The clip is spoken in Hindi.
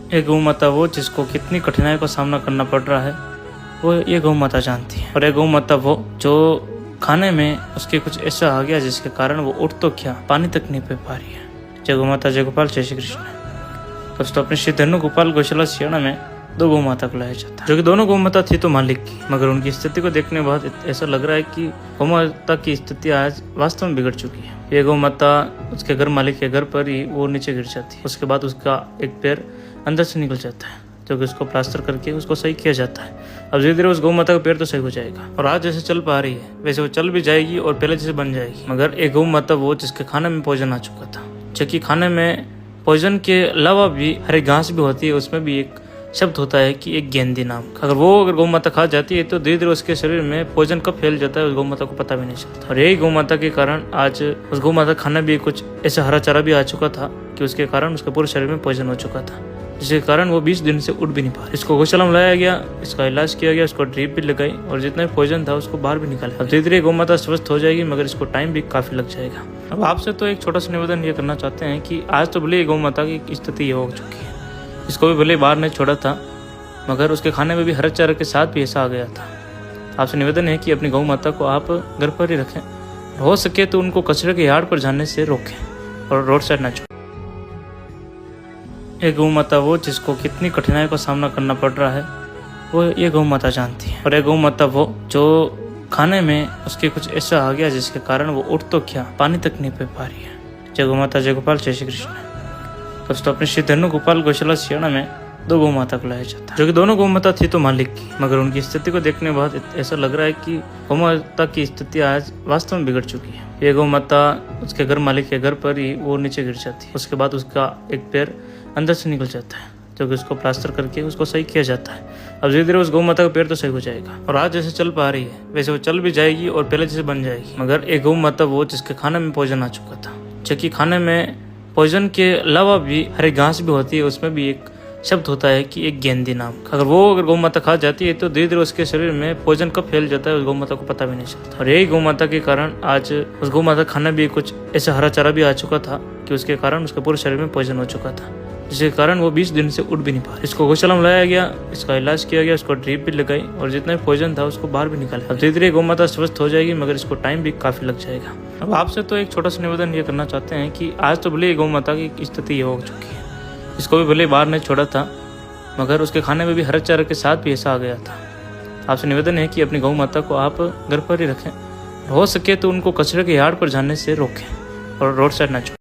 एक गौ माता वो जिसको कितनी कठिनाइयों का सामना करना पड़ रहा है वो ये गौ माता जानती है। और एक गौ माता वो जो खाने में उसके कुछ ऐसा आ गया जिसके कारण वो उठ तो क्या पानी तक नहीं पी पा रही है। जय गौ माता जय गोपाल जय श्री कृष्ण। दोस्तों अपने श्री धनु गोपाल गौशाला सियाणा में दो गौ माता को लाया जाता है जो कि दोनों गौ माता थी तो मालिक की, मगर उनकी स्थिति को देखने के बाद ऐसा लग रहा है कि गौ माता की स्थिति आज वास्तव में बिगड़ चुकी है। ये गौ माता उसके घर मालिक के घर पर ही वो नीचे गिर जाती है। उसके बाद उसका एक पैर अंदर से निकल जाता है जो कि उसको प्लास्टर करके उसको सही किया जाता है। अब धीरे धीरे उस गौ माता का पैर तो सही हो जाएगा और आज जैसे चल पा रही है वैसे वो चल भी जाएगी और पहले जैसे बन जाएगी। मगर एक गौ माता वो जिसके खाने में पॉइजन आ चुका था, जबकि खाने में पॉइजन के अलावा भी हरी घास भी होती है, उसमें भी एक शब्द होता है कि एक गेंदी नाम का। अगर गौ माता खा जाती है तो धीरे धीरे उसके शरीर में पॉइजन कब फैल जाता है उस गौ माता को पता भी नहीं चलता। और यही गौ माता के कारण आज उस गौ माता खाना भी कुछ ऐसा हरा चारा भी आ चुका था कि उसके कारण उसके पूरे शरीर में पॉइजन हो चुका था, जिसके कारण वो 20 दिन से उठ भी नहीं पा रही। इसको गौशाला में लाया गया, इसका इलाज किया गया, इसको ड्रिप भी लगाई और जितना भी पॉइजन था उसको बाहर भी निकाला। अब धीरे धीरे गौ माता स्वस्थ हो जाएगी, मगर इसको टाइम भी काफी लग जाएगा। अब आपसे तो एक छोटा सा निवेदन ये करना चाहते हैं कि आज तो भले गौ माता की स्थिति ये हो चुकी है, इसको भी भले बाहर नहीं छोड़ा था, मगर उसके खाने में भी हरे चारे के साथ भी ऐसा आ गया था। आपसे निवेदन है कि अपनी गौ माता को आप घर पर ही रखें, हो सके तो उनको कचरे के यार्ड पर जाने से रोकें और रोड साइड ना छोड़ें। एक गौ माता वो जिसको कितनी कठिनाइयों का सामना करना पड़ रहा है वो ये गौ माता जानती है। और एक गौ माता वो जो खाने में उसके कुछ ऐसा आ गया जिसके कारण वो उठ तो क्या पानी तक नहीं पी पा रही है। जय गौ माता जय गोपाल जय श्री कृष्ण। दोस्तों अपने श्री धनु गोपाल गौशाला सियाणा में दो गौ माता को लाया जाता है जो कि दोनों गौ माता थी तो मालिक की, मगर उनकी स्थिति को देखने के बाद ऐसा लग रहा है कि गौ माता की स्थिति आज वास्तव में बिगड़ चुकी है। ये गौ माता उसके घर मालिक के घर पर ही वो नीचे गिर जाती है। उसके बाद उसका एक पैर अंदर से निकल जाता है जो कि उसको प्लास्टर करके उसको सही किया जाता है। अब धीरे धीरे उस गौ माता का पैर तो सही हो जाएगा और आज जैसे चल पा रही है वैसे वो चल भी जाएगी और पहले जैसे बन जाएगी। मगर एक गौ माता वो जिसके खाने में पॉइजन आ चुका था, जबकि खाने में पॉइजन के अलावा भी हरी घास भी होती है, उसमें भी एक शब्द होता है कि एक गेंदी नाम का। अगर गौ माता खा जाती है तो धीरे धीरे उसके शरीर में पॉइजन कब फैल जाता है उस गौ माता को पता भी नहीं चलता। और यही गौ माता के कारण आज उस गौ माता खाना भी कुछ ऐसा हरा चारा भी आ चुका था कि उसके कारण उसके पूरे शरीर में पॉइजन हो चुका था, जिसके कारण वो 20 दिन से उठ भी नहीं पा रही। इसको गौशाला में लाया गया, इसका इलाज किया गया, इसको ड्रिप भी लगाई और जितना भी पॉइजन था उसको बाहर भी निकाला। अब धीरे धीरे गौ माता स्वस्थ हो जाएगी, मगर इसको टाइम भी काफी लग जाएगा। अब आपसे तो एक छोटा सा निवेदन ये करना चाहते हैं कि आज तो भले गौ माता की स्थिति ये हो चुकी है, इसको भी भले बाहर नहीं छोड़ा था, मगर उसके खाने में भी हरे चारे के साथ भी ऐसा आ गया था। आपसे निवेदन है कि अपनी गौ माता को आप घर पर ही रखें, हो सके तो उनको कचरे के यार्ड पर जाने से रोकें और रोड साइड ना छोड़ें।